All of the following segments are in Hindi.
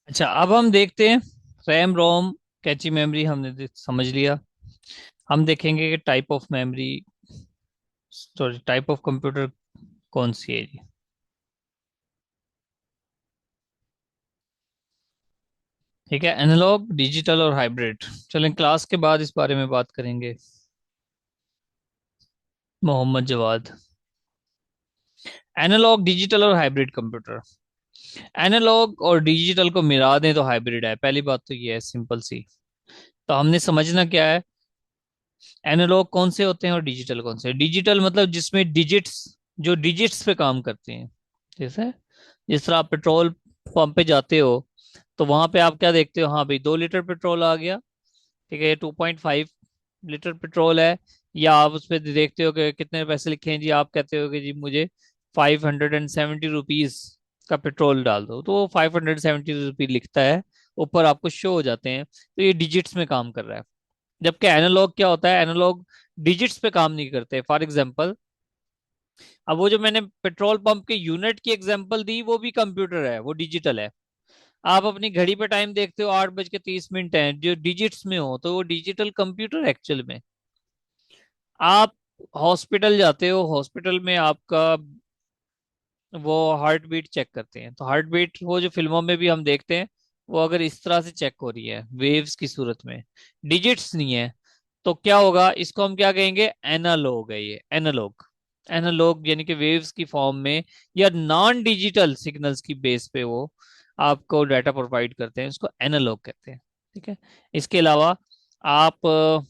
अच्छा, अब हम देखते हैं रैम रोम कैची मेमोरी हमने समझ लिया। हम देखेंगे कि type of memory, sorry type of computer कौन सी है जी। ठीक है, एनालॉग, डिजिटल और हाइब्रिड। चलें, क्लास के बाद इस बारे में बात करेंगे। मोहम्मद जवाद। एनालॉग, डिजिटल और हाइब्रिड कंप्यूटर। एनालॉग और डिजिटल को मिला दें तो हाइब्रिड है। पहली बात तो ये है, सिंपल सी। तो हमने समझना क्या है, एनालॉग कौन से होते हैं और डिजिटल कौन से। डिजिटल मतलब जिसमें डिजिट्स, जो डिजिट्स पे काम करते हैं। जैसे जिस तरह आप पेट्रोल पंप पे जाते हो तो वहां पे आप क्या देखते हो, हाँ भाई 2 लीटर पेट्रोल आ गया। ठीक है, ये 2.5 लीटर पेट्रोल है। या आप उस पर देखते हो कि कितने पैसे लिखे हैं जी, आप कहते हो कि जी मुझे 570 रुपीज का पेट्रोल डाल दो, तो वो 570 रुपीज लिखता है, ऊपर आपको शो हो जाते हैं। तो ये डिजिट्स में काम कर रहा है। जबकि एनालॉग क्या होता है, एनालॉग डिजिट्स पे काम नहीं करते। फॉर एग्जांपल, अब वो जो मैंने पेट्रोल पंप के यूनिट की एग्जांपल दी, वो भी कंप्यूटर है, वो डिजिटल है। आप अपनी घड़ी पे टाइम देखते हो 8:30 है, जो डिजिट्स में हो तो वो डिजिटल कंप्यूटर एक्चुअल में। आप हॉस्पिटल जाते हो, हॉस्पिटल में आपका वो हार्ट बीट चेक करते हैं, तो हार्ट बीट वो जो फिल्मों में भी हम देखते हैं, वो अगर इस तरह से चेक हो रही है वेव्स की सूरत में, डिजिट्स नहीं है, तो क्या होगा, इसको हम क्या कहेंगे, एनालॉग है ये, एनालॉग। एनालॉग यानी कि वेव्स की फॉर्म में या नॉन डिजिटल सिग्नल्स की बेस पे वो आपको डाटा प्रोवाइड करते हैं, उसको एनालॉग कहते हैं। ठीक है, इसके अलावा आप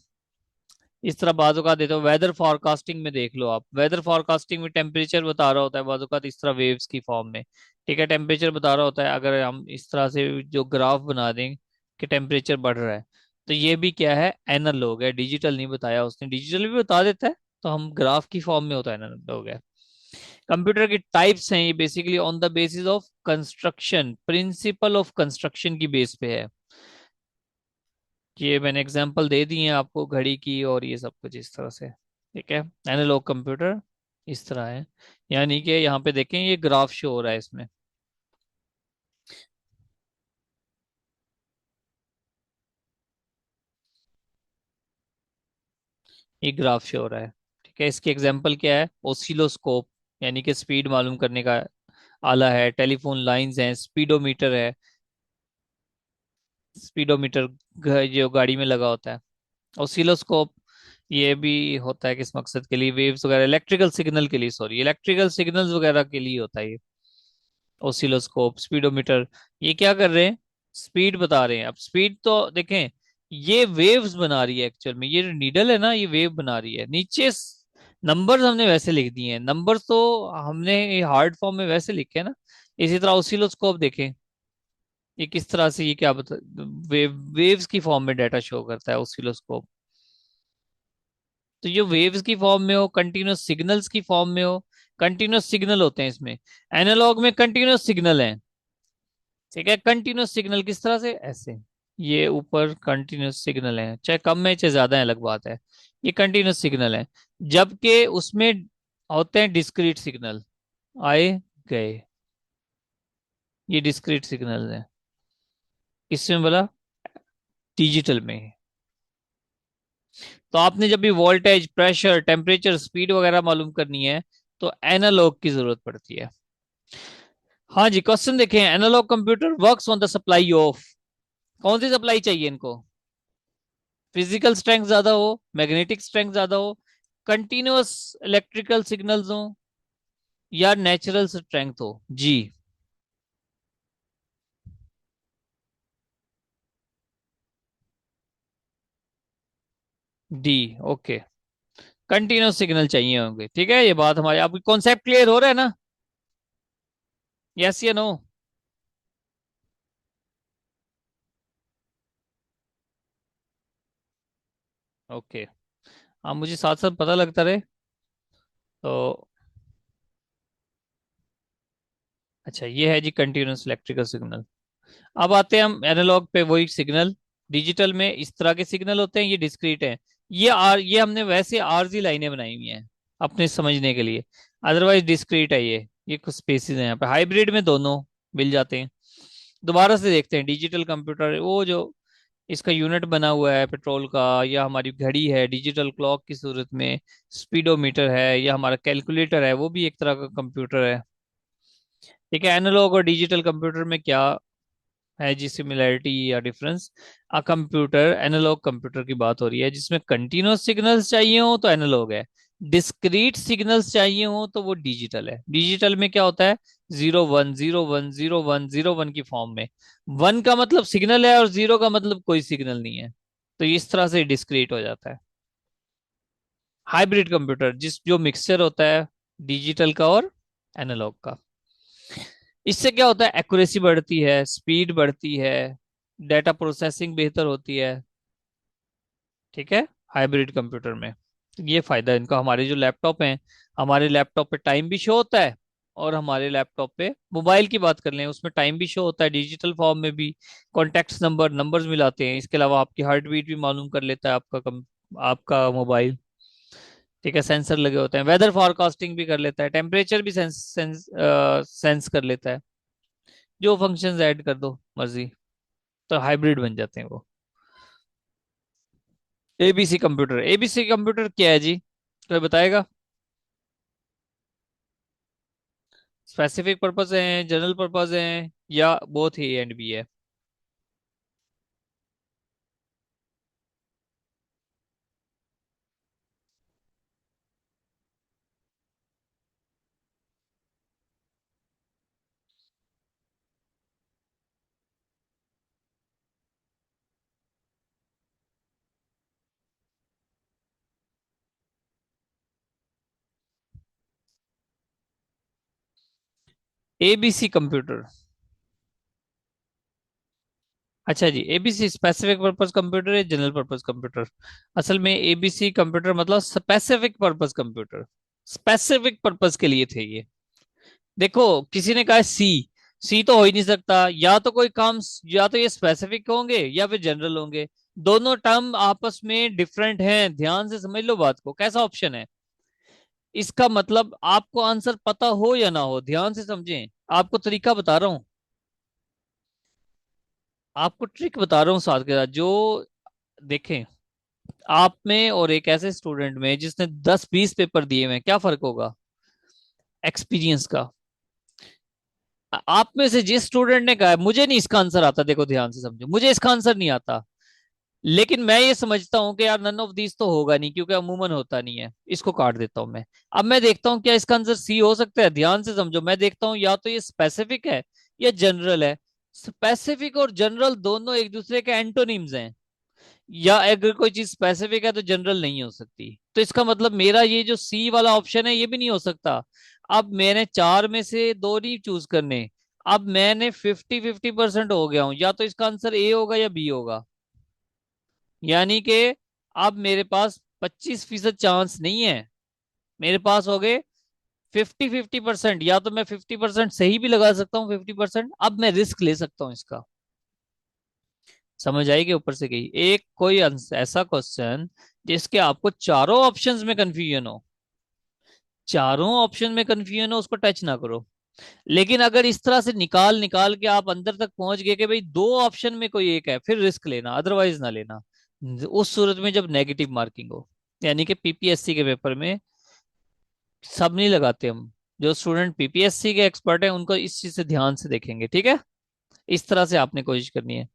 इस तरह बाजू का देते हो, वेदर फॉरकास्टिंग में देख लो आप, वेदर फॉरकास्टिंग में टेम्परेचर बता रहा होता है बाजू का इस तरह वेव्स की फॉर्म में। ठीक है, टेम्परेचर बता रहा होता है, अगर हम इस तरह से जो ग्राफ बना दें कि टेम्परेचर बढ़ रहा है, तो ये भी क्या है, एनालॉग है, डिजिटल नहीं बताया उसने। डिजिटल भी बता देता है, तो हम ग्राफ की फॉर्म में होता है, एनालॉग है। कंप्यूटर की टाइप्स हैं ये, basically on the basis of construction, principle of construction की बेस पे है। ये मैंने एग्जांपल दे दी है आपको घड़ी की और ये सब कुछ इस तरह से। ठीक है, एनालॉग कंप्यूटर इस तरह है। यानी कि यहाँ पे देखें, ये ग्राफ शो हो रहा है इसमें, ये ग्राफ शो हो रहा है। ठीक है, इसकी एग्जांपल क्या है, ओसिलोस्कोप यानी कि स्पीड मालूम करने का आला है, टेलीफोन लाइंस हैं, स्पीडोमीटर है, स्पीडोमीटर जो गाड़ी में लगा होता है। ओसिलोस्कोप ये भी होता है किस मकसद के लिए, वेव्स वगैरह, इलेक्ट्रिकल सिग्नल के लिए, सॉरी इलेक्ट्रिकल सिग्नल्स वगैरह के लिए होता है ये ओसिलोस्कोप, स्पीडोमीटर। ये क्या कर रहे हैं, स्पीड बता रहे हैं। अब स्पीड तो देखें, ये वेव्स बना रही है एक्चुअल में, ये जो नीडल है ना, ये वेव बना रही है। नीचे नंबर्स हमने वैसे लिख दिए हैं, नंबर्स तो हमने हार्ड फॉर्म में वैसे लिखे हैं ना। इसी तरह ओसिलोस्कोप देखें, ये किस तरह से, ये क्या बता, वेव्स की फॉर्म में डाटा शो करता है ओसिलोस्कोप। तो ये वेव्स की फॉर्म में हो, कंटिन्यूस सिग्नल्स की फॉर्म में हो, कंटिन्यूस सिग्नल होते हैं इसमें। एनालॉग में कंटिन्यूस सिग्नल है। ठीक है, कंटिन्यूस सिग्नल किस तरह से, ऐसे, ये ऊपर कंटिन्यूस सिग्नल है, चाहे कम है चाहे ज्यादा है, अलग बात है, ये कंटिन्यूस सिग्नल है। जबकि उसमें होते हैं डिस्क्रीट सिग्नल, आए गए, ये डिस्क्रीट सिग्नल है। किसमें बोला, डिजिटल में। तो आपने जब भी वोल्टेज, प्रेशर, टेम्परेचर, स्पीड वगैरह मालूम करनी है, तो एनालॉग की जरूरत पड़ती है। हाँ जी, क्वेश्चन देखें, analog computer works on the supply of, कौन सी सप्लाई चाहिए इनको, फिजिकल स्ट्रेंथ ज्यादा हो, मैग्नेटिक स्ट्रेंथ ज्यादा हो, कंटिन्यूअस इलेक्ट्रिकल सिग्नल्स हो, या नेचुरल स्ट्रेंथ हो जी। डी, ओके, कंटिन्यूअस सिग्नल चाहिए होंगे। ठीक है, ये बात हमारी, आपकी कॉन्सेप्ट क्लियर हो रहा है ना, यस या नो। ओके, हाँ मुझे साथ साथ पता लगता रहे तो। अच्छा, ये है जी कंटिन्यूअस इलेक्ट्रिकल सिग्नल। अब आते हैं हम एनालॉग पे, वही सिग्नल। डिजिटल में इस तरह के सिग्नल होते हैं, ये डिस्क्रीट है। ये हमने वैसे आरजी लाइनें बनाई हुई हैं अपने समझने के लिए, अदरवाइज डिस्क्रीट है ये कुछ स्पेसिस हैं यहाँ पे। हाइब्रिड में दोनों मिल जाते हैं। दोबारा से देखते हैं डिजिटल कंप्यूटर, वो जो इसका यूनिट बना हुआ है पेट्रोल का, या हमारी घड़ी है डिजिटल क्लॉक की सूरत में, स्पीडोमीटर है, या हमारा कैलकुलेटर है, वो भी एक तरह का कंप्यूटर है। ठीक है, एनालॉग और डिजिटल कंप्यूटर में क्या है जी सिमिलैरिटी या difference? A computer, analog computer की बात हो रही है, जिसमें कंटिन्यूअस सिग्नल्स चाहिए हो तो एनालॉग है, डिस्क्रीट सिग्नल्स चाहिए हो तो वो डिजिटल है। डिजिटल में क्या होता है? 0 1 0 1 0 1 0 1 की फॉर्म में। वन का मतलब सिग्नल है और जीरो का मतलब कोई सिग्नल नहीं है, तो इस तरह से डिस्क्रीट हो जाता है। हाइब्रिड कंप्यूटर, जिस जो मिक्सचर होता है डिजिटल का और एनालॉग का। इससे क्या होता है? एक्यूरेसी बढ़ती है, स्पीड बढ़ती है, डेटा प्रोसेसिंग बेहतर होती है। ठीक है, हाइब्रिड कंप्यूटर में ये फायदा है इनका। हमारे जो लैपटॉप हैं, हमारे लैपटॉप पे टाइम भी शो होता है, और हमारे लैपटॉप पे मोबाइल की बात कर लें उसमें टाइम भी शो होता है डिजिटल फॉर्म में भी। कॉन्टेक्ट्स नंबर्स मिलाते हैं, इसके अलावा आपकी हार्ट बीट भी मालूम कर लेता है आपका मोबाइल। ठीक है, सेंसर लगे होते हैं, वेदर फॉरकास्टिंग भी कर लेता है, टेम्परेचर भी सेंस कर लेता है। जो फंक्शंस ऐड कर दो मर्जी, तो हाइब्रिड बन जाते हैं वो। एबीसी कंप्यूटर, एबीसी कंप्यूटर क्या है जी, कोई बताएगा? स्पेसिफिक पर्पस है, जनरल पर्पस है, या बोथ ए एंड बी है? एबीसी कंप्यूटर, अच्छा जी, एबीसी स्पेसिफिक पर्पस कंप्यूटर है, जनरल पर्पस कंप्यूटर? असल में एबीसी कंप्यूटर मतलब specific purpose computer, specific purpose के लिए थे ये। देखो, किसी ने कहा सी, सी तो हो ही नहीं सकता, या तो कोई काम, या तो ये स्पेसिफिक होंगे या फिर जनरल होंगे। दोनों टर्म आपस में डिफरेंट हैं, ध्यान से समझ लो बात को, कैसा ऑप्शन है इसका मतलब? आपको आंसर पता हो या ना हो, ध्यान से समझें, आपको तरीका बता रहा हूं, आपको ट्रिक बता रहा हूँ साथ के साथ, जो देखें आप में और एक ऐसे स्टूडेंट में जिसने 10 20 पेपर दिए हुए हैं, क्या फर्क होगा एक्सपीरियंस का? आप में से जिस स्टूडेंट ने कहा है मुझे नहीं इसका आंसर आता, देखो ध्यान से समझो, मुझे इसका आंसर नहीं आता, लेकिन मैं ये समझता हूं कि यार नन ऑफ दीज तो होगा नहीं, क्योंकि अमूमन होता नहीं है, इसको काट देता हूं मैं। अब मैं देखता हूं क्या इसका आंसर सी हो सकता है, ध्यान से समझो, मैं देखता हूं या तो ये स्पेसिफिक है या जनरल है। स्पेसिफिक और जनरल दोनों एक दूसरे के एंटोनिम्स हैं, या अगर कोई चीज स्पेसिफिक है तो जनरल नहीं हो सकती, तो इसका मतलब मेरा ये जो सी वाला ऑप्शन है ये भी नहीं हो सकता। अब मैंने चार में से दो नहीं चूज करने, अब मैंने 50 50% हो गया हूं, या तो इसका आंसर ए होगा या बी होगा। यानी कि अब मेरे पास 25% चांस नहीं है, मेरे पास हो गए 50 50%, या तो मैं 50% सही भी लगा सकता हूँ, 50% अब मैं रिस्क ले सकता हूँ इसका। समझ आएगी ऊपर से गई एक कोई ऐसा क्वेश्चन जिसके आपको चारों ऑप्शंस में कंफ्यूजन हो, चारों ऑप्शन में कंफ्यूजन हो, उसको टच ना करो। लेकिन अगर इस तरह से निकाल निकाल के आप अंदर तक पहुंच गए कि भाई दो ऑप्शन में कोई एक है, फिर रिस्क लेना, अदरवाइज ना लेना। उस सूरत में जब नेगेटिव मार्किंग हो, यानी कि पीपीएससी के पेपर में सब नहीं लगाते हम, जो स्टूडेंट पीपीएससी के एक्सपर्ट हैं उनको इस चीज से ध्यान से देखेंगे, ठीक है? इस तरह से आपने कोशिश करनी है।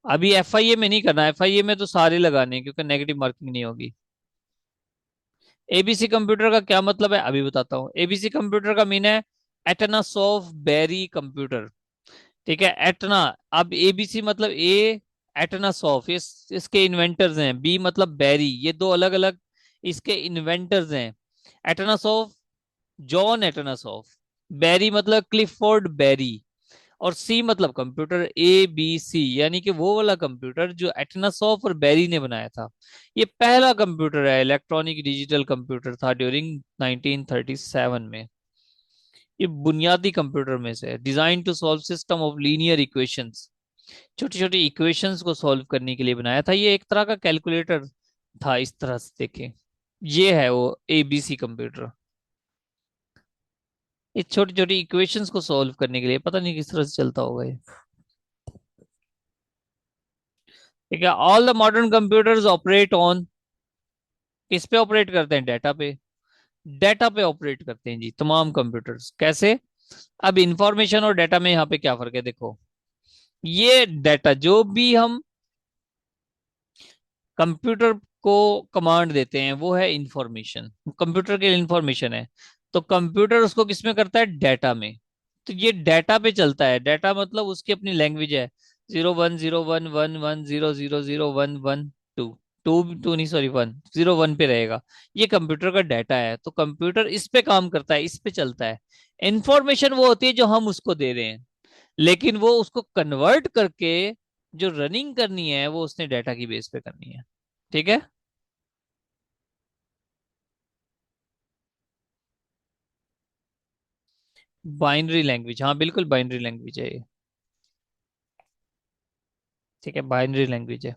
अभी एफआईए में नहीं करना, एफआईए में तो सारे लगाने हैं क्योंकि नेगेटिव मार्किंग नहीं होगी। एबीसी कंप्यूटर का क्या मतलब है अभी बताता हूँ। एबीसी कंप्यूटर का मीन है एटनासॉफ बेरी कंप्यूटर। ठीक है, एटना, अब एबीसी मतलब ए, एटनासॉफ इसके इन्वेंटर्स हैं, बी मतलब बेरी, ये दो अलग अलग इसके इन्वेंटर्स हैं। एटनासॉफ, जॉन एटनासॉफ, बेरी मतलब क्लिफोर्ड बेरी, और सी मतलब कंप्यूटर, ए बी सी, यानी कि वो वाला कंप्यूटर जो एटनासॉफ और बेरी ने बनाया था। ये पहला कंप्यूटर है, इलेक्ट्रॉनिक डिजिटल कंप्यूटर था ड्यूरिंग 1937 में। ये बुनियादी कंप्यूटर में से है, design to solve system of linear equations, छोटी छोटी इक्वेशंस को सॉल्व करने के लिए बनाया था, ये एक तरह का कैलकुलेटर था इस तरह से देखें। ये है वो एबीसी कंप्यूटर। इस छोटी छोटी इक्वेशंस को सॉल्व करने के लिए, पता नहीं किस तरह से चलता होगा ये। ठीक है, all the modern computers operate on, किस पे ऑपरेट करते हैं, डाटा पे। डाटा पे ऑपरेट करते हैं जी तमाम कंप्यूटर्स, कैसे। अब इंफॉर्मेशन और डाटा में यहाँ पे क्या फर्क है, देखो। ये डाटा जो भी हम कंप्यूटर को कमांड देते हैं वो है इंफॉर्मेशन, कंप्यूटर के लिए इंफॉर्मेशन है। तो कंप्यूटर उसको किस में करता है, डाटा में। तो ये डाटा पे चलता है, डाटा मतलब उसकी अपनी लैंग्वेज है। 010111000011 टू, टू टू नहीं सॉरी 1 01 पे रहेगा। ये कंप्यूटर का डाटा है, तो कंप्यूटर इस पे काम करता है, इस पे चलता है। इंफॉर्मेशन वो होती है जो हम उसको दे रहे हैं, लेकिन वो उसको कन्वर्ट करके जो रनिंग करनी है वो उसने डाटा की बेस पे करनी है। ठीक है। बाइनरी लैंग्वेज, हाँ बिल्कुल बाइनरी लैंग्वेज है ये। ठीक है, बाइनरी लैंग्वेज है।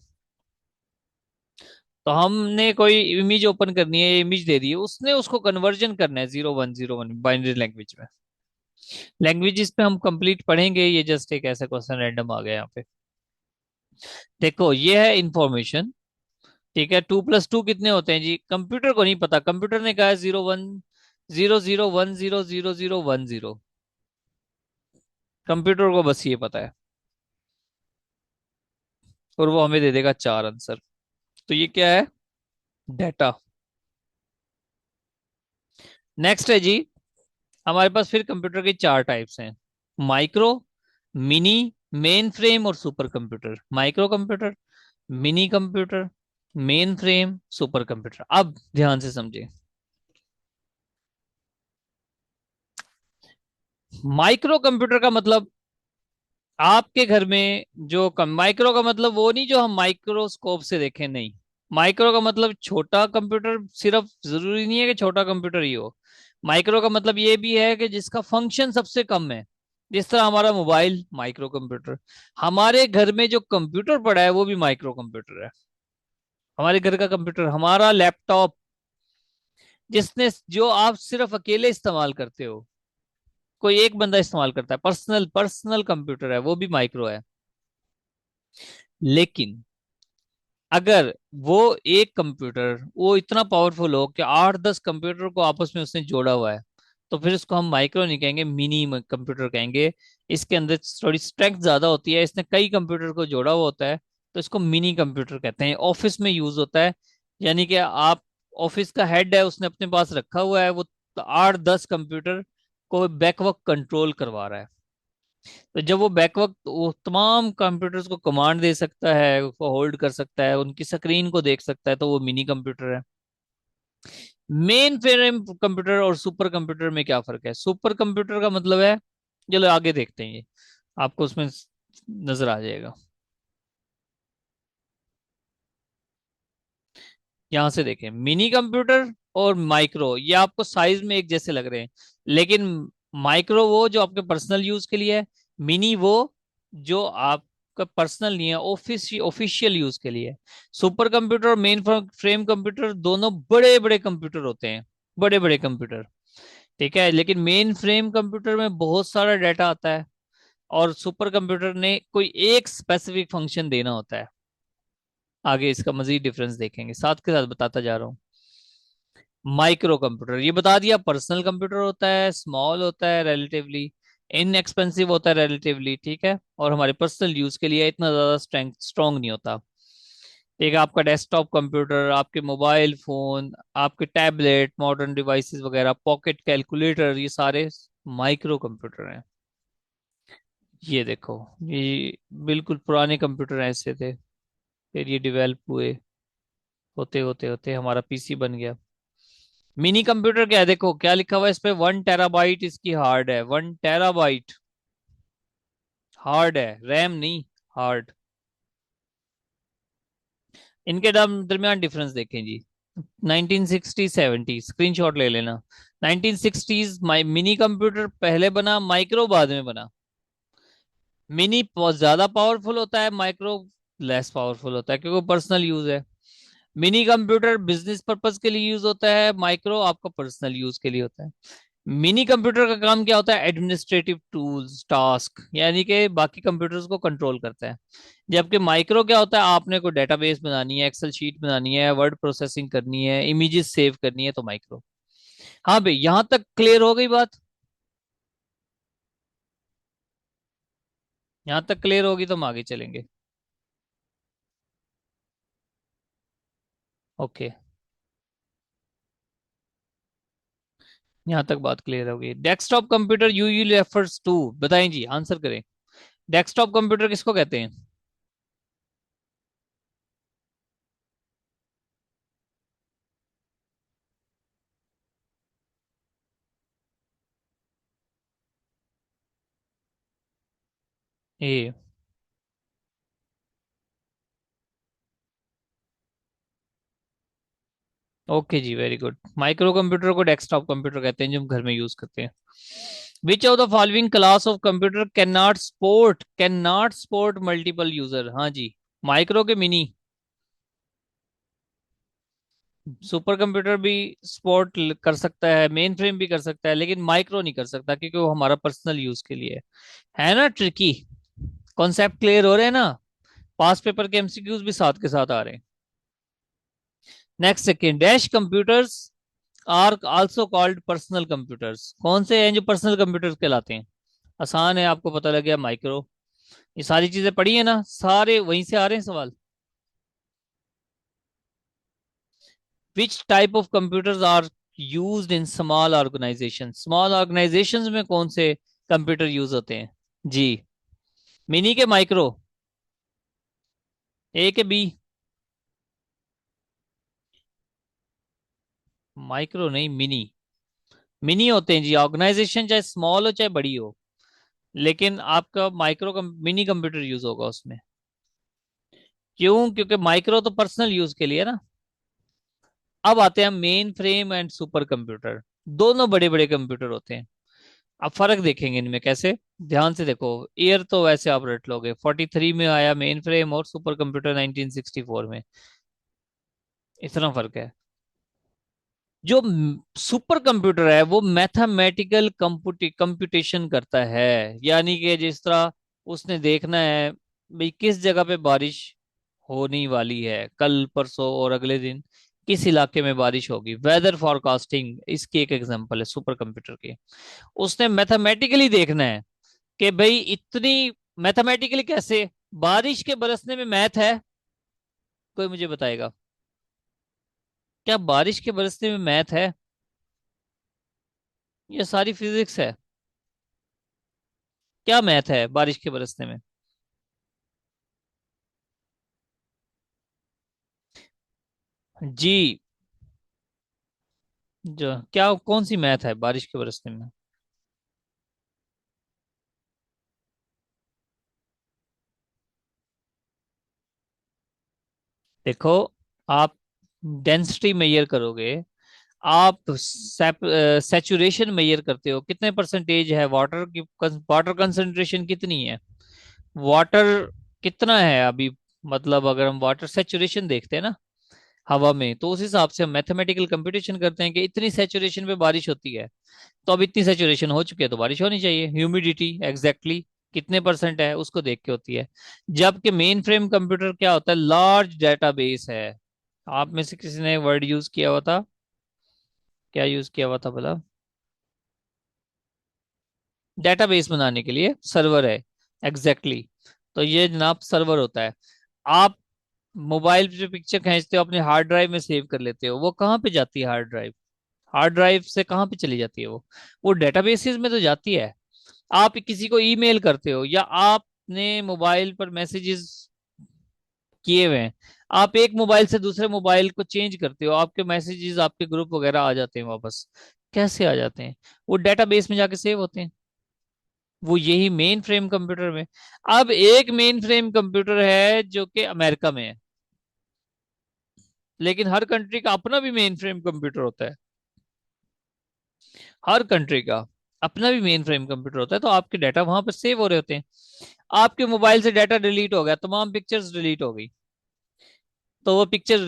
तो हमने कोई इमेज ओपन करनी है, इमेज दे दी है, उसने उसको कन्वर्जन करना है 0101 बाइनरी लैंग्वेज में। लैंग्वेजेस पे हम कंप्लीट पढ़ेंगे, ये जस्ट एक ऐसा क्वेश्चन रैंडम आ गया यहाँ पे। देखो ये है इंफॉर्मेशन। ठीक है, 2+2 कितने होते हैं जी, कंप्यूटर को नहीं पता, कंप्यूटर ने कहा है 0100100010। कंप्यूटर को बस ये पता है, और वो हमें दे देगा चार आंसर। तो ये क्या है, डाटा। नेक्स्ट है जी, हमारे पास फिर कंप्यूटर के चार टाइप्स हैं। माइक्रो, मिनी, मेन फ्रेम और super computer. Micro computer, mini computer, main frame, super computer. अब ध्यान से समझे। माइक्रो कंप्यूटर का मतलब, आपके घर में जो माइक्रो का मतलब वो नहीं जो हम माइक्रोस्कोप से देखें, नहीं। माइक्रो का मतलब छोटा कंप्यूटर, सिर्फ जरूरी नहीं है कि छोटा कंप्यूटर ही हो। माइक्रो का मतलब ये भी है कि जिसका फंक्शन सबसे कम है। जिस तरह हमारा मोबाइल माइक्रो कंप्यूटर, हमारे घर में जो कंप्यूटर पड़ा है वो भी माइक्रो कंप्यूटर है। हमारे घर का कंप्यूटर, हमारा लैपटॉप, जिसने जो आप सिर्फ अकेले इस्तेमाल करते हो, कोई एक बंदा इस्तेमाल करता है, पर्सनल पर्सनल कंप्यूटर है, वो भी माइक्रो है। लेकिन अगर वो एक कंप्यूटर वो इतना पावरफुल हो कि 8-10 कंप्यूटर को आपस में उसने जोड़ा हुआ है, तो फिर उसको हम माइक्रो नहीं कहेंगे, मिनी कंप्यूटर कहेंगे। इसके अंदर थोड़ी स्ट्रेंथ ज्यादा होती है, इसने कई कंप्यूटर को जोड़ा हुआ होता है, तो इसको मिनी कंप्यूटर कहते हैं। ऑफिस में यूज होता है, यानी कि आप ऑफिस का हेड है, उसने अपने पास रखा हुआ है, वो 8-10 कंप्यूटर को बैकवर्क कंट्रोल करवा रहा है। तो जब वो बैक वक्त वो तमाम कंप्यूटर्स को कमांड दे सकता है, उसको होल्ड कर सकता है, उनकी स्क्रीन को देख सकता है, तो वो मिनी कंप्यूटर है। मेन फ्रेम कंप्यूटर और सुपर कंप्यूटर में क्या फर्क है, सुपर कंप्यूटर का मतलब है, चलो आगे देखते हैं ये, आपको उसमें नजर आ जाएगा। यहां से देखें, मिनी कंप्यूटर और माइक्रो, ये आपको साइज में एक जैसे लग रहे हैं, लेकिन माइक्रो वो जो आपके पर्सनल यूज के लिए है, मिनी वो जो आपका पर्सनल नहीं है, ऑफिशियल यूज के लिए है। सुपर कंप्यूटर और मेन फ्रेम कंप्यूटर दोनों बड़े बड़े कंप्यूटर होते हैं, बड़े बड़े कंप्यूटर। ठीक है, लेकिन मेन फ्रेम कंप्यूटर में बहुत सारा डाटा आता है, और सुपर कंप्यूटर ने कोई एक स्पेसिफिक फंक्शन देना होता है। आगे इसका मजीद डिफरेंस देखेंगे, साथ के साथ बताता जा रहा हूँ। माइक्रो कंप्यूटर ये बता दिया, पर्सनल कंप्यूटर होता है, स्मॉल होता है रिलेटिवली, इनएक्सपेंसिव होता है रिलेटिवली, ठीक है, और हमारे पर्सनल यूज के लिए इतना ज्यादा स्ट्रांग नहीं होता। एक आपका डेस्कटॉप कंप्यूटर, आपके मोबाइल फोन, आपके टैबलेट, मॉडर्न डिवाइसेस वगैरह, पॉकेट कैलकुलेटर, ये सारे माइक्रो कंप्यूटर हैं। ये देखो, ये बिल्कुल पुराने कंप्यूटर ऐसे थे, फिर ये डेवलप हुए, होते होते होते हमारा पीसी बन गया। मिनी कंप्यूटर क्या है, देखो क्या लिखा हुआ है इस पे, 1 टेराबाइट इसकी हार्ड है, 1 टेराबाइट हार्ड है, रैम नहीं, हार्ड। इनके दरमियान डिफरेंस देखें जी। 1960 70 स्क्रीनशॉट ले लेना। 1960s मिनी कंप्यूटर पहले बना, माइक्रो बाद में बना। मिनी बहुत ज्यादा पावरफुल होता है, माइक्रो लेस पावरफुल होता है, क्योंकि पर्सनल यूज है। मिनी कंप्यूटर बिजनेस पर्पज के लिए यूज होता है, माइक्रो आपका पर्सनल यूज के लिए होता है। मिनी कंप्यूटर का काम क्या होता है? एडमिनिस्ट्रेटिव टूल्स, टास्क, यानी कि बाकी कंप्यूटर्स को कंट्रोल करता है। जबकि माइक्रो क्या होता है? आपने कोई डेटाबेस बनानी है, एक्सेल शीट बनानी है, वर्ड प्रोसेसिंग करनी है, इमेजेस सेव करनी है, तो माइक्रो। हाँ भाई, यहां तक क्लियर हो गई बात? यहां तक क्लियर होगी तो हम आगे चलेंगे। ओके, यहां तक बात क्लियर हो गई। Desktop computer usually refers to, बताएं जी, आंसर करें। डेस्कटॉप कंप्यूटर किसको कहते हैं? ए। ओके जी, वेरी गुड। माइक्रो कंप्यूटर को डेस्कटॉप कंप्यूटर कहते हैं, जो हम घर में यूज करते हैं। Which of the following class of computer can not support multiple user? हाँ जी, माइक्रो के मिनी। सुपर कंप्यूटर भी सपोर्ट कर सकता है, मेन फ्रेम भी कर सकता है, लेकिन माइक्रो नहीं कर सकता, क्योंकि वो हमारा पर्सनल यूज के लिए है ना। ट्रिकी कॉन्सेप्ट क्लियर हो रहे हैं ना? पास पेपर के एमसीक्यूज भी साथ के साथ आ रहे हैं। Next second, dash computers are also called personal computers. कौन से हैं जो पर्सनल कंप्यूटर्स कहलाते हैं? आसान है, आपको पता लग गया, माइक्रो। ये सारी चीजें पढ़ी है ना, सारे वहीं से आ रहे हैं सवाल। Which type of computers are used in small organization? Small organizations में कौन से कंप्यूटर यूज होते हैं? जी, मिनी के माइक्रो? ए के बी? माइक्रो नहीं, मिनी। मिनी होते हैं जी, ऑर्गेनाइजेशन चाहे स्मॉल हो चाहे बड़ी हो, लेकिन आपका मिनी कंप्यूटर यूज होगा उसमें। क्यों? क्योंकि माइक्रो तो पर्सनल यूज के लिए है ना। अब आते हैं main frame and super computer. दोनों बड़े बड़े कंप्यूटर होते हैं। अब फर्क देखेंगे इनमें कैसे। ध्यान से देखो। ईयर तो वैसे आप रट लोगे, 43 में आया मेन फ्रेम और सुपर कंप्यूटर 1964 में। इतना फर्क है। जो सुपर कंप्यूटर है वो मैथमेटिकल कंप्यूटेशन करता है। यानी कि जिस तरह उसने देखना है भाई किस जगह पे बारिश होने वाली है कल परसों और अगले दिन, किस इलाके में बारिश होगी, वेदर फॉरकास्टिंग इसकी एक एग्जांपल है सुपर कंप्यूटर की। उसने मैथमेटिकली देखना है कि भाई इतनी, मैथमेटिकली कैसे, बारिश के बरसने में मैथ है? कोई मुझे बताएगा? क्या बारिश के बरसने में मैथ है? ये सारी फिजिक्स है। क्या मैथ है बारिश के बरसने में? जी, जो क्या कौन सी मैथ है बारिश के बरसने में? देखो, आप डेंसिटी मेजर करोगे, आप सैचुरेशन मेजर करते हो, कितने परसेंटेज है वाटर की, वाटर कंसंट्रेशन कितनी है, वाटर कितना है अभी, मतलब अगर हम वाटर सेचुरेशन देखते हैं ना हवा में, तो उस हिसाब से हम मैथमेटिकल कंप्यूटेशन करते हैं कि इतनी सेचुरेशन पे बारिश होती है, तो अब इतनी सेचुरेशन हो चुकी है तो बारिश होनी चाहिए। ह्यूमिडिटी एग्जैक्टली कितने परसेंट है उसको देख के होती है। जबकि मेन फ्रेम कंप्यूटर क्या होता है? लार्ज डेटाबेस है। आप में से किसी ने वर्ड यूज किया हुआ था? क्या यूज किया हुआ था बोला? डेटाबेस बनाने के लिए सर्वर है। एग्जैक्टली तो ये जनाब सर्वर होता है। आप मोबाइल पे जो पिक्चर खींचते हो अपने हार्ड ड्राइव में सेव कर लेते हो, वो कहाँ पे जाती है? Hard drive. हार्ड ड्राइव से कहाँ पे चली जाती है वो डेटाबेसेस में तो जाती है। आप किसी को ईमेल करते हो या आपने मोबाइल पर मैसेजेस किए हुए हैं, आप एक मोबाइल से दूसरे मोबाइल को चेंज करते हो, आपके मैसेजेस आपके ग्रुप वगैरह आ जाते हैं वापस। कैसे आ जाते हैं? वो डेटाबेस में जाके सेव होते हैं। वो यही मेन फ्रेम कंप्यूटर में। अब एक मेन फ्रेम कंप्यूटर है जो कि अमेरिका में है, लेकिन हर कंट्री का अपना भी मेन फ्रेम कंप्यूटर होता है। हर कंट्री का अपना भी मेन फ्रेम कंप्यूटर होता है, तो आपके डाटा वहां पर सेव हो रहे होते हैं। आपके मोबाइल से डाटा डिलीट हो गया, तमाम पिक्चर्स डिलीट हो गई, तो वो पिक्चर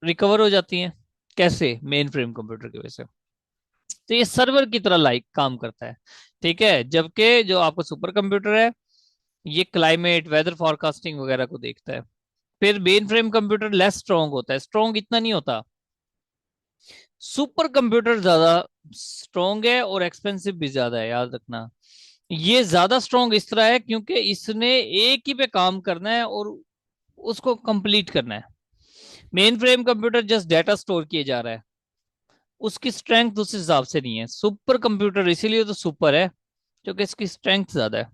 रिकवर हो जाती हैं। कैसे? मेन फ्रेम कंप्यूटर की वजह से। तो ये सर्वर की तरह लाइक काम करता है। ठीक है, जबकि जो आपका सुपर कंप्यूटर है ये क्लाइमेट वेदर फॉरकास्टिंग वगैरह को देखता है। फिर main frame computer less strong होता है, स्ट्रांग इतना नहीं होता। सुपर कंप्यूटर ज्यादा स्ट्रांग है और एक्सपेंसिव भी ज्यादा है, याद रखना। ये ज्यादा स्ट्रांग इस तरह है क्योंकि इसने एक ही पे काम करना है और उसको कंप्लीट करना है। Main frame computer just data store किए जा रहा है, उसकी स्ट्रेंथ उस हिसाब से नहीं है। सुपर कंप्यूटर इसीलिए तो सुपर है क्योंकि इसकी स्ट्रेंथ ज्यादा है।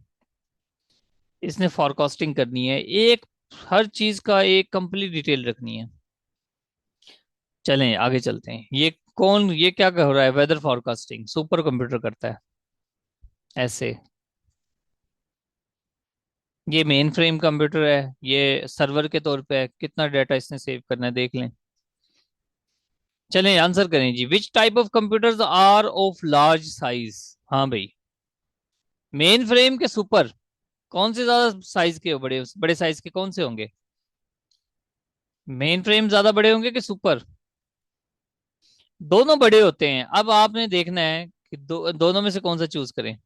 इसने फॉरकास्टिंग करनी है, एक हर चीज का एक कंप्लीट डिटेल रखनी है। चलें आगे चलते हैं। ये क्या कर रहा है? वेदर फॉरकास्टिंग सुपर कंप्यूटर करता है ऐसे। ये मेन फ्रेम कंप्यूटर है, ये सर्वर के तौर पे है, कितना डाटा इसने सेव करना है देख लें। चलें आंसर करें जी। Which type of computers are of large size? हाँ भाई, मेन फ्रेम के सुपर कौन से ज्यादा साइज के बड़े बड़े साइज के कौन से होंगे? मेन फ्रेम ज्यादा बड़े होंगे कि सुपर? दोनों बड़े होते हैं। अब आपने देखना है कि दोनों में से कौन सा चूज करें।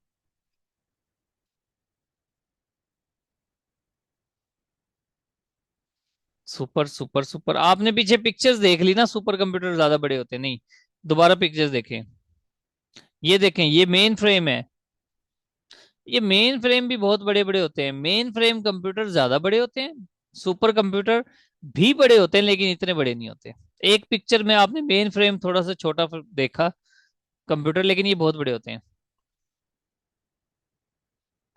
सुपर सुपर सुपर, आपने पीछे पिक्चर्स देख ली ना, सुपर कंप्यूटर ज्यादा बड़े होते हैं। नहीं, दोबारा पिक्चर्स देखें। ये देखें, ये मेन फ्रेम है। ये मेन फ्रेम भी बहुत बड़े बड़े होते हैं, मेन फ्रेम कंप्यूटर ज्यादा बड़े होते हैं। सुपर कंप्यूटर भी बड़े होते हैं लेकिन इतने बड़े नहीं होते। एक पिक्चर में आपने मेन फ्रेम थोड़ा सा छोटा देखा कंप्यूटर, लेकिन ये बहुत बड़े होते हैं।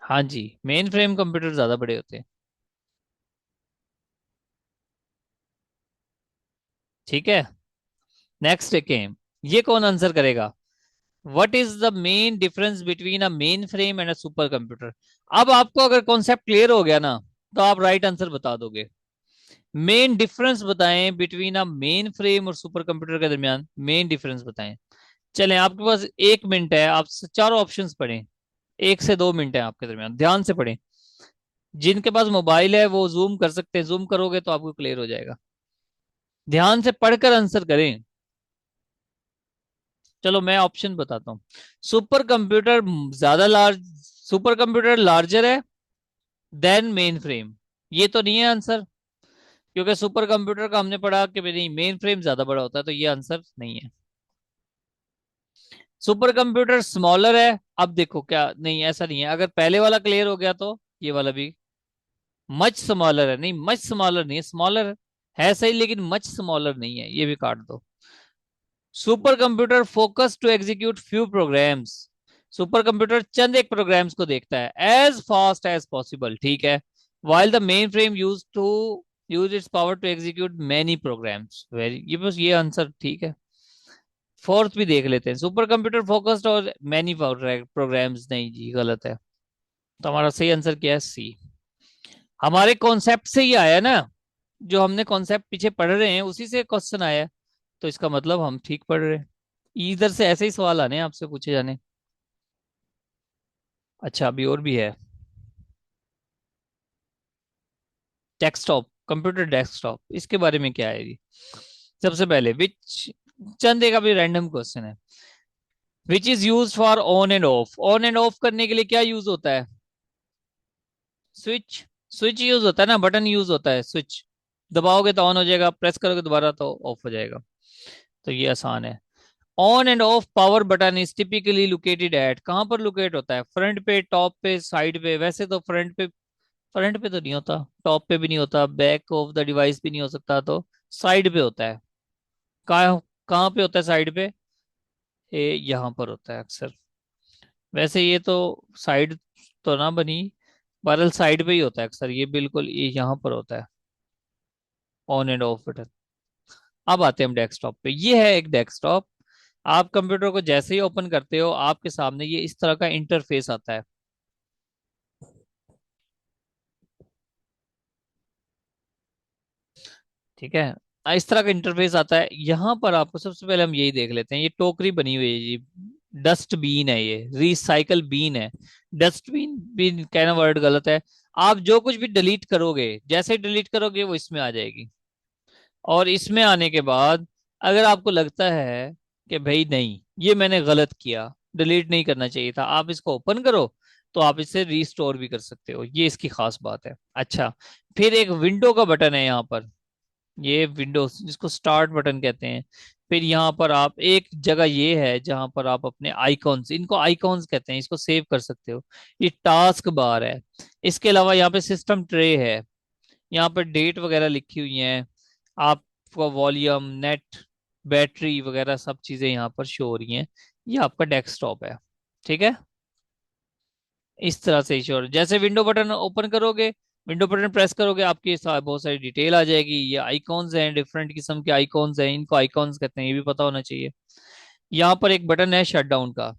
हाँ जी, मेन फ्रेम कंप्यूटर ज्यादा बड़े होते हैं। ठीक है, नेक्स्ट देखें। ये कौन आंसर करेगा? What is the main difference between a main frame and a super computer? अब आपको अगर कॉन्सेप्ट क्लियर हो गया ना, तो आप राइट आंसर बता दोगे। मेन डिफरेंस बताएं बिटवीन अ मेन फ्रेम और सुपर कंप्यूटर के दरमियान, मेन डिफरेंस बताएं। चलें, आपके पास 1 मिनट है, आप चारों ऑप्शंस पढ़ें। 1 से 2 मिनट है आपके दरमियान, ध्यान से पढ़ें। जिनके पास मोबाइल है वो जूम कर सकते हैं, जूम करोगे तो आपको क्लियर हो जाएगा। ध्यान से पढ़कर आंसर करें। चलो मैं ऑप्शन बताता हूँ। सुपर कंप्यूटर ज्यादा लार्ज, सुपर कंप्यूटर लार्जर है देन मेन फ्रेम। ये तो नहीं है आंसर, क्योंकि सुपर कंप्यूटर का हमने पढ़ा कि भाई नहीं, मेन फ्रेम ज्यादा बड़ा होता है, तो ये आंसर नहीं है। सुपर कंप्यूटर स्मॉलर है। अब देखो, क्या नहीं, ऐसा नहीं है। अगर पहले वाला क्लियर हो गया तो ये वाला भी मच स्मॉलर है। नहीं, मच स्मॉलर नहीं है, स्मॉलर है सही लेकिन मच स्मॉलर नहीं है, ये भी काट दो। Super computer focus to execute few programs. Super computer चंद एक प्रोग्राम्स को देखता है एज फास्ट एज पॉसिबल, ठीक है। While the main frame use its power to execute many programs. Very, ये बस ये आंसर ठीक है। फोर्थ भी देख लेते हैं। सुपर कंप्यूटर फोकस्ड और मैनी प्रोग्राम्स, नहीं जी, गलत है। तो हमारा सही आंसर क्या है? सी। हमारे कॉन्सेप्ट से ही आया ना, जो हमने कॉन्सेप्ट पीछे पढ़ रहे हैं उसी से क्वेश्चन आया है, तो इसका मतलब हम ठीक पढ़ रहे हैं। इधर से ऐसे ही सवाल आने हैं आपसे पूछे जाने। अच्छा, अभी और भी है। डेस्कटॉप, कंप्यूटर डेस्कटॉप, इसके बारे में क्या है जी? सबसे पहले विच, चंद एक अभी रैंडम क्वेश्चन है। Which is use for on end of? On end of करने के लिए क्या यूज होता है? स्विच। स्विच यूज होता है ना, बटन यूज होता है। स्विच दबाओगे तो ऑन हो जाएगा, प्रेस करोगे दोबारा तो ऑफ हो जाएगा। तो ये आसान है। On end of power button is typically located at, कहां पर लोकेट होता है? फ्रंट पे, टॉप पे, साइड पे? वैसे तो फ्रंट पे, फ्रंट पे तो नहीं होता, टॉप पे भी नहीं होता, बैक ऑफ द डिवाइस भी नहीं हो सकता, तो साइड पे होता है। कहाँ कहाँ पे होता है साइड पे? ये यहाँ पर होता है अक्सर। वैसे ये तो साइड तो ना बनी, बहरल साइड पे ही होता है अक्सर, ये बिल्कुल ये यहाँ पर होता है ऑन एंड ऑफ बटन। अब आते हैं हम डेस्कटॉप पे। ये है एक डेस्कटॉप। आप कंप्यूटर को जैसे ही ओपन करते हो आपके सामने ये इस तरह का इंटरफेस आता है। ठीक है, इस तरह का इंटरफेस आता है। यहाँ पर आपको सबसे पहले हम यही देख लेते हैं, ये टोकरी बनी हुई है जी, डस्टबीन है, ये रिसाइकल बीन है। डस्टबिन बीन कहना वर्ड गलत है। आप जो कुछ भी डिलीट करोगे, जैसे ही डिलीट करोगे वो इसमें आ जाएगी। और इसमें आने के बाद अगर आपको लगता है कि भाई नहीं, ये मैंने गलत किया, डिलीट नहीं करना चाहिए था, आप इसको ओपन करो तो आप इसे रीस्टोर भी कर सकते हो। ये इसकी खास बात है। अच्छा, फिर एक विंडो का बटन है यहाँ पर, ये विंडोज जिसको स्टार्ट बटन कहते हैं। फिर यहाँ पर आप एक जगह ये है जहां पर आप अपने आइकॉन्स, इनको आइकॉन्स कहते हैं, इसको सेव कर सकते हो। ये टास्क बार है। इसके अलावा यहाँ पे सिस्टम ट्रे है, यहाँ पर डेट वगैरह लिखी हुई है, आपका वॉल्यूम, नेट, बैटरी वगैरह सब चीजें यहाँ पर शो हो रही हैं। ये आपका डेस्कटॉप है। ठीक है, इस तरह से इशू। जैसे विंडो बटन ओपन करोगे, विंडो बटन प्रेस करोगे, आपके साथ बहुत सारी डिटेल आ जाएगी। ये आइकॉन्स हैं, डिफरेंट किस्म के आइकॉन्स हैं, इनको आइकॉन्स कहते हैं, ये भी पता होना चाहिए। यहाँ पर एक बटन है शटडाउन का।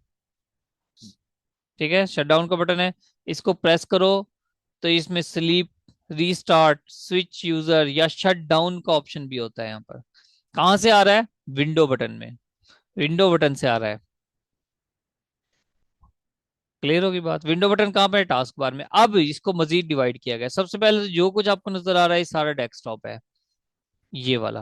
ठीक है, शटडाउन का बटन है, इसको प्रेस करो तो इसमें स्लीप, रीस्टार्ट, स्विच यूजर या शट डाउन का ऑप्शन भी होता है यहाँ पर। कहाँ से आ रहा है? विंडो बटन में, विंडो बटन से आ रहा है। क्लियर होगी बात? विंडो बटन कहाँ पे है? टास्क बार में। अब इसको मजीद डिवाइड किया गया। सबसे पहले तो जो कुछ आपको नजर आ रहा है ये सारा डेस्कटॉप है, ये वाला।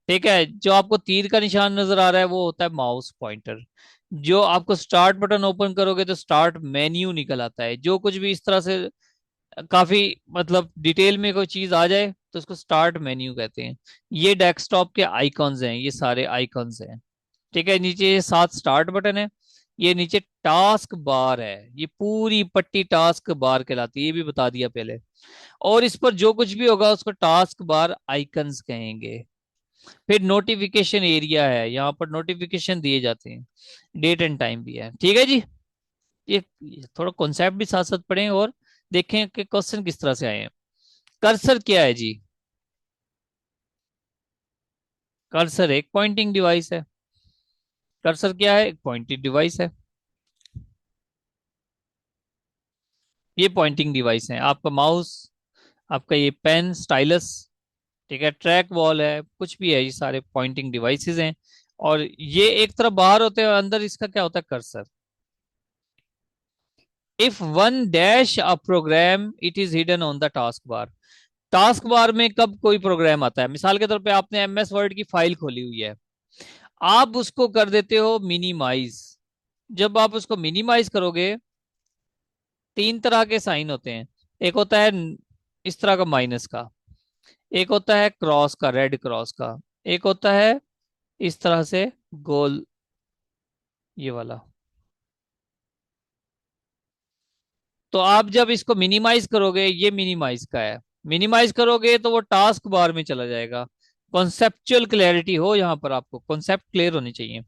ठीक है, जो आपको तीर का निशान नजर आ रहा है वो होता है माउस पॉइंटर। जो आपको स्टार्ट बटन ओपन करोगे तो स्टार्ट मेन्यू निकल आता है। जो कुछ भी इस तरह से काफी मतलब डिटेल में कोई चीज आ जाए तो उसको स्टार्ट मेन्यू कहते हैं। ये डेस्कटॉप के आइकॉन्स हैं, ये सारे आइकॉन्स हैं। ठीक है, नीचे ये 7 स्टार्ट बटन है, ये नीचे टास्क बार है, ये पूरी पट्टी टास्क बार कहलाती है, ये भी बता दिया पहले। और इस पर जो कुछ भी होगा उसको टास्क बार आइकन्स कहेंगे। फिर नोटिफिकेशन एरिया है, यहाँ पर नोटिफिकेशन दिए जाते हैं, डेट एंड टाइम भी है। ठीक है जी, ये थोड़ा कॉन्सेप्ट भी साथ साथ पढ़ें और देखें कि क्वेश्चन किस तरह से आए हैं। कर्सर क्या है जी? कर्सर एक पॉइंटिंग डिवाइस है। कर्सर क्या है? एक पॉइंटिंग डिवाइस है। ये पॉइंटिंग डिवाइस है, आपका माउस, आपका ये पेन स्टाइलस, ठीक है, ट्रैक वॉल है, कुछ भी है, ये सारे पॉइंटिंग डिवाइसेस हैं। और ये एक तरफ बाहर होते हैं, अंदर इसका क्या होता है? Cursor. If one dash a program it is hidden on the task bar. Task bar में कब कोई प्रोग्राम आता है? मिसाल के तौर पे आपने एमएस वर्ड की फाइल खोली हुई है, आप उसको कर देते हो मिनिमाइज। जब आप उसको मिनिमाइज करोगे, 3 तरह के साइन होते हैं। एक होता है इस तरह का माइनस का, एक होता है क्रॉस का, रेड क्रॉस का, एक होता है इस तरह से गोल, ये वाला। तो आप जब इसको मिनिमाइज करोगे, ये मिनिमाइज का है, मिनिमाइज करोगे तो वो टास्क बार में चला जाएगा। कॉन्सेप्चुअल क्लैरिटी हो यहाँ पर, आपको कॉन्सेप्ट क्लियर होनी चाहिए।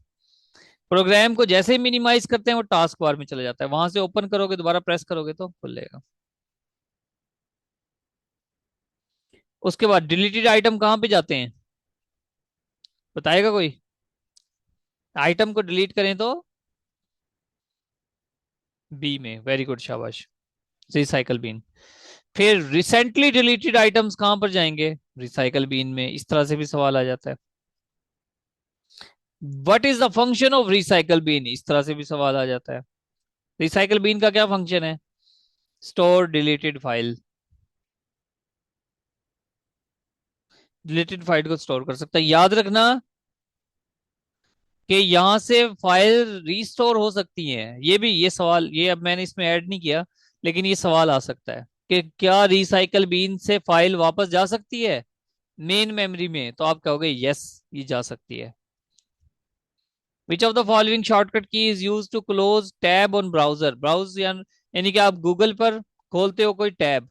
प्रोग्राम को जैसे ही मिनिमाइज करते हैं वो टास्क बार में चला जाता है, वहां से ओपन करोगे, दोबारा प्रेस करोगे तो खुलेगा। उसके बाद डिलीटेड आइटम कहाँ पे जाते हैं? बताएगा कोई? आइटम को डिलीट करें तो बी में, वेरी गुड, शाबाश, रिसाइकल बीन। फिर रिसेंटली डिलीटेड आइटम्स कहां पर जाएंगे? रिसाइकल बीन में। इस तरह से भी सवाल आ जाता है। What is the function of recycle been? इस तरह से भी सवाल आ जाता है। रिसाइकल बीन का क्या फंक्शन है? Store deleted file, deleted file को स्टोर कर सकता है। याद रखना कि यहां से फाइल रीस्टोर हो सकती है। ये भी, ये सवाल, ये अब मैंने इसमें ऐड नहीं किया, लेकिन ये सवाल आ सकता है कि क्या रिसाइकल बीन से फाइल वापस जा सकती है मेन मेमोरी में? तो आप कहोगे यस, ये जा सकती है। Which of the following shortcut key is used to close tab on browser? Browse यानी कि आप गूगल पर खोलते हो कोई टैब,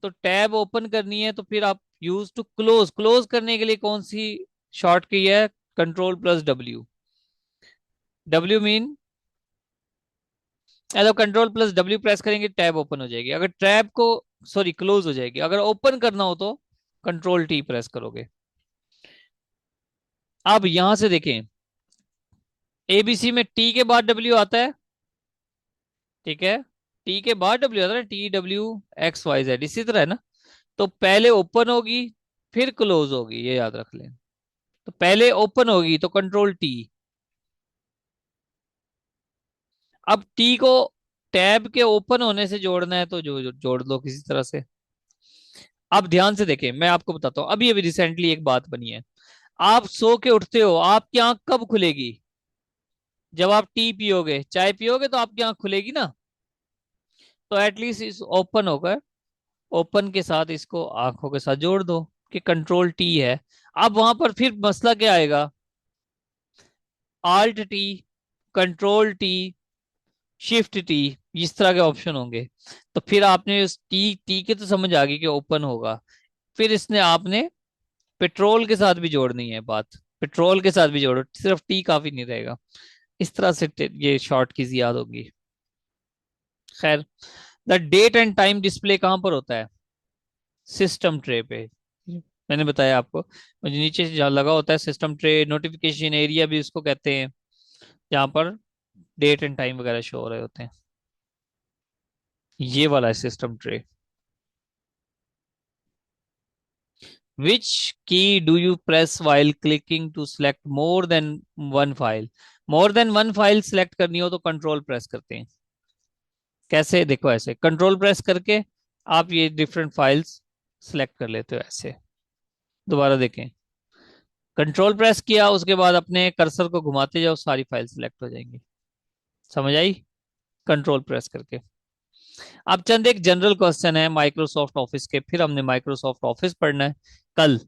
तो टैब ओपन करनी है तो फिर आप यूज टू क्लोज, क्लोज करने के लिए कौन सी शॉर्ट की है? Control plus W. W mean, मतलब कंट्रोल प्लस डब्ल्यू प्रेस करेंगे टैब ओपन हो जाएगी। अगर टैब को, सॉरी, क्लोज हो जाएगी। अगर ओपन करना हो तो कंट्रोल टी प्रेस करोगे। अब यहां से देखें, एबीसी में टी के बाद डब्ल्यू आता है, ठीक है, टी के बाद डब्ल्यू आता है, T W X Y Z, इसी तरह है ना। तो पहले ओपन होगी फिर क्लोज होगी, ये याद रख लें। तो पहले ओपन होगी तो कंट्रोल टी। अब टी को टैब के ओपन होने से जोड़ना है तो जोड़ लो किसी तरह से। अब ध्यान से देखें, मैं आपको बताता हूँ, अभी अभी रिसेंटली एक बात बनी है। आप सो के उठते हो, आपकी आंख कब खुलेगी? जब आप टी पियोगे, चाय पियोगे, तो आपकी आंख खुलेगी ना। तो एटलीस्ट इस ओपन होकर, ओपन के साथ इसको आंखों के साथ जोड़ दो कि कंट्रोल टी है। अब वहां पर फिर मसला क्या आएगा? Alt T, control T, shift T, इस तरह के ऑप्शन होंगे। तो फिर आपने उस टी टी के तो समझ आ गई कि ओपन होगा। फिर इसने आपने पेट्रोल के साथ भी जोड़नी है बात। पेट्रोल के साथ भी जोड़ो, सिर्फ टी काफी नहीं रहेगा। इस तरह से ये शॉर्ट कीज याद होगी। खैर, the date and time display कहाँ पर होता है? सिस्टम ट्रे पे। मैंने बताया आपको, मुझे नीचे से जहाँ लगा होता है सिस्टम ट्रे, नोटिफिकेशन एरिया भी उसको कहते हैं, जहाँ पर डेट एंड टाइम वगैरह शो हो रहे होते हैं। ये वाला है system tray. Which key do you press while clicking to select more than one file? More than one file select करनी हो तो कंट्रोल प्रेस करते हैं। कैसे? देखो, ऐसे कंट्रोल प्रेस करके आप ये डिफरेंट फाइल्स सिलेक्ट कर लेते हो ऐसे। दोबारा देखें, कंट्रोल प्रेस किया, उसके बाद अपने कर्सर को घुमाते जाओ, सारी फाइल सिलेक्ट हो जाएंगी। समझ आई? कंट्रोल प्रेस करके। अब चंद एक जनरल क्वेश्चन है माइक्रोसॉफ्ट ऑफिस के, फिर हमने माइक्रोसॉफ्ट ऑफिस पढ़ना है कल।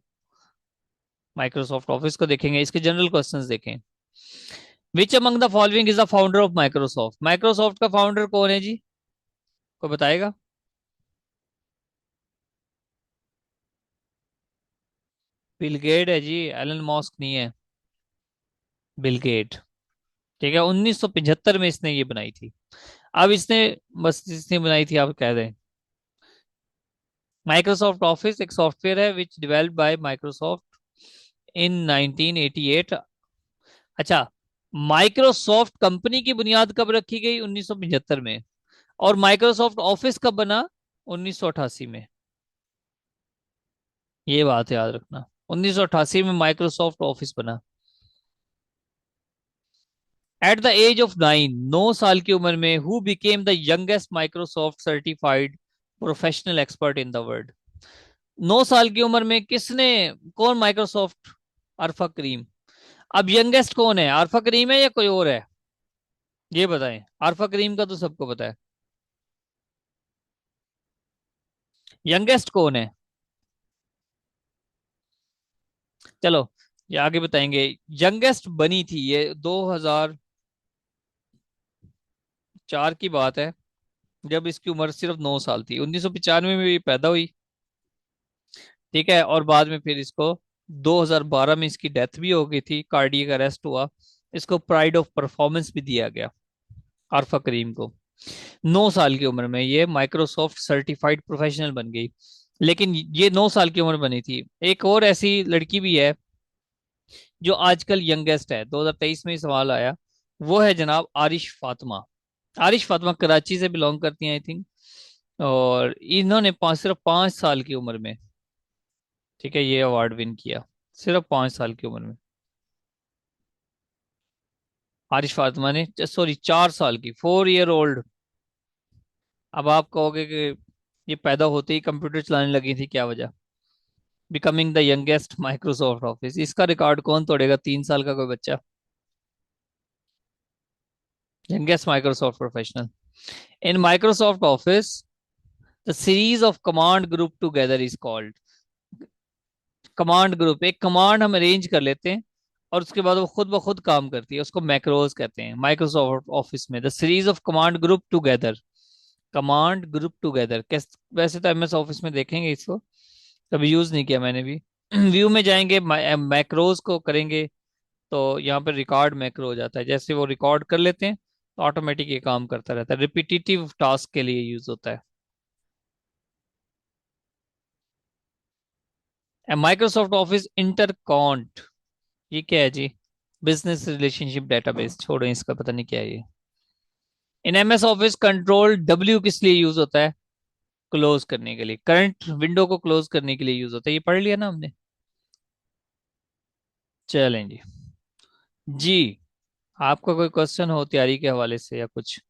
माइक्रोसॉफ्ट ऑफिस को देखेंगे, इसके जनरल क्वेश्चंस देखें। Which among the following is the founder of Microsoft? Microsoft का फाउंडर कौन है जी? को बताएगा? बिल गेट है जी, एलन मॉस्क नहीं है। Bill Gate. ठीक है, 1975 में इसने ये बनाई थी। अब इसने, बस इसने बनाई थी, आप कह दें। माइक्रोसॉफ्ट ऑफिस एक सॉफ्टवेयर है विच डेवलप्ड बाय माइक्रोसॉफ्ट इन 1988। अच्छा, माइक्रोसॉफ्ट कंपनी की बुनियाद कब रखी गई? 1975 में। और माइक्रोसॉफ्ट ऑफिस कब बना? 1988 में। ये बात याद रखना, 1988 में माइक्रोसॉफ्ट ऑफिस बना। एट द एज ऑफ 9, 9 साल की उम्र में, who became the youngest Microsoft certified professional expert in the world? 9 साल की उम्र में किसने, कौन माइक्रोसॉफ्ट, अरफा करीम। अब यंगेस्ट कौन है, अरफा करीम है या कोई और है? ये बताएं। अरफा करीम का तो सबको पता है। यंगेस्ट कौन है? चलो, ये आगे बताएंगे। यंगेस्ट बनी थी ये 2004 की बात है, जब इसकी उम्र सिर्फ 9 साल थी। 1995 में ये पैदा हुई। ठीक है, और बाद में फिर इसको 2012 में इसकी डेथ भी हो गई थी, कार्डियक अरेस्ट हुआ। इसको प्राइड ऑफ परफॉर्मेंस भी दिया गया, आरफा करीम को। 9 साल की उम्र में ये माइक्रोसॉफ्ट सर्टिफाइड प्रोफेशनल बन गई। लेकिन ये 9 साल की उम्र बनी थी। एक और ऐसी लड़की भी है जो आजकल यंगेस्ट है, 2023 में ही सवाल आया। वो है जनाब आरिश फातिमा। आरिश फातिमा कराची से बिलोंग करती हैं, आई थिंक। और इन्होंने सिर्फ 5 साल की उम्र में, ठीक है, ये अवार्ड विन किया, सिर्फ 5 साल की उम्र में। आरिश फातिमा ने, सॉरी, 4 साल की, 4 ईयर ओल्ड। अब आप कहोगे कि ये पैदा होते ही कंप्यूटर चलाने लगी थी, क्या वजह? Becoming the youngest Microsoft office, इसका रिकॉर्ड कौन तोड़ेगा? 3 साल का कोई बच्चा। Youngest Microsoft professional in Microsoft office, the series of command group together is called. Command group, एक कमांड हम अरेंज कर लेते हैं और उसके बाद वो खुद ब खुद काम करती है, उसको मैक्रोज कहते हैं। माइक्रोसॉफ्ट ऑफिस में the series of command group together, command group together कैस, वैसे तो एमएस ऑफिस में देखेंगे इसको, कभी यूज नहीं किया मैंने भी। व्यू में जाएंगे, मैक्रोज को करेंगे, तो यहाँ पर रिकॉर्ड मैक्रो हो जाता है। जैसे वो रिकॉर्ड कर लेते हैं तो ऑटोमेटिक ये काम करता रहता है, रिपीटिटिव टास्क के लिए यूज होता है। माइक्रोसॉफ्ट ऑफिस इंटरकॉन्ट, ये क्या है जी? बिजनेस रिलेशनशिप डेटाबेस, छोड़ो इसका, पता नहीं क्या है ये। In MS office control W किस लिए यूज होता है? क्लोज करने के लिए, करंट विंडो को क्लोज करने के लिए यूज होता है। ये पढ़ लिया ना हमने। चलें जी। जी, आपका कोई क्वेश्चन हो तैयारी के हवाले से या कुछ?